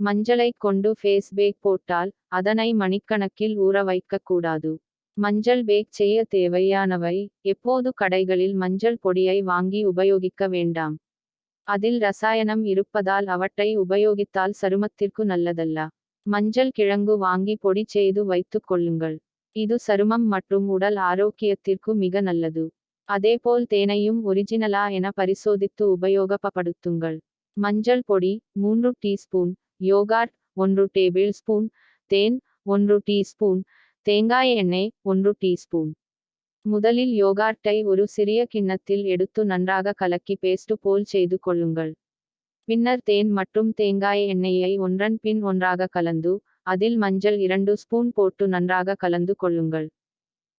மஞ்சளை கொண்டு face pack போட்டால் அதனை மணிக்கணக்கில் ஊற வைக்கக்கூடாது. மஞ்சள் பேக் செய்ய தேவையானவை: எப்போது கடைகளில் மஞ்சள் பொடியை வாங்கி உபயோகிக்க வேண்டாம். அதில் ரசாயனம் இருப்பதால் அவற்றை உபயோகித்தால் சருமத்திற்கு நல்லதல்ல. மஞ்சள் கிழங்கு வாங்கி பொடி செய்து வைத்துக் கொள்ளுங்கள். இது சருமம் மற்றும் உடல் ஆரோக்கியத்திற்கு மிக நல்லது. அதேபோல் தேனையும் ஒரிஜினலா என பரிசோதித்து உபயோகப்படுத்துங்கள். மஞ்சள் பொடி 3 டீஸ்பூன், யோகார்ட் 1 டேபிள் ஸ்பூன், தேன் 1 டீஸ்பூன், தேங்காய் எண்ணெய் 1 டீஸ்பூன். முதலில் யோகார்ட்டை ஒரு சிறிய கிண்ணத்தில் எடுத்து நன்றாக கலக்கி பேஸ்ட் போல் செய்து கொள்ளுங்கள். பின்னர் தேன் மற்றும் தேங்காய் எண்ணெயை ஒன்றன் பின் ஒன்றாக கலந்து, அதில் மஞ்சள் 2 ஸ்பூன் போட்டு நன்றாக கலந்து கொள்ளுங்கள்.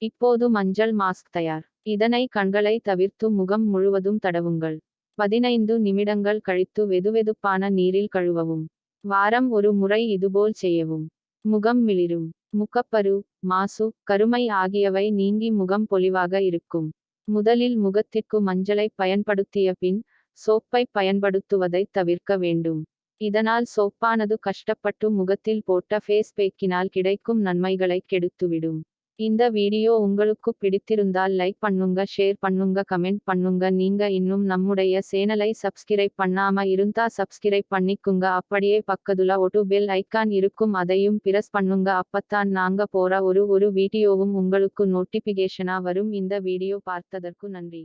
இப்போது மஞ்சள் மாஸ்க் தயார். இதனை கண்களை தவிர்த்து முகம் முழுவதும் தடவுங்கள். 15 நிமிடங்கள் கழித்து வெதுவெதுப்பான நீரில் கழுவவும். வாரம் ஒரு முறை இதுபோல் செய்யவும். முகம் மிளிரும். முகப்பரு, மாசு, கருமை ஆகியவை நீங்கி முகம் பொலிவாக இருக்கும். முதலில் முகத்திற்கு மஞ்சளை பயன்படுத்திய பின் சோப்பை பயன்படுத்துவதை தவிர்க்க வேண்டும். இதனால் சோப்பானது கஷ்டப்பட்டு முகத்தில் போட்ட ஃபேஸ் பேக்கினால் கிடைக்கும் நன்மைகளை கெடுத்துவிடும். இந்த வீடியோ உங்களுக்கு பிடித்திருந்தால் லைக் பண்ணுங்க, ஷேர் பண்ணுங்க, கமெண்ட் பண்ணுங்க. நீங்க இன்னும் நம்முடைய சேனலை சப்ஸ்கிரைப் பண்ணாம இருந்தா சப்ஸ்கிரைப் பண்ணிக்குங்க. அப்படியே பக்கத்துல ஒரு பெல் ஐக்கான் இருக்கும், அதையும் பிரஸ் பண்ணுங்க. அப்பத்தான் நாங்க போற ஒரு வீடியோவும் உங்களுக்கு நோட்டிபிகேஷனா வரும். இந்த வீடியோ பார்த்ததற்கு நன்றி.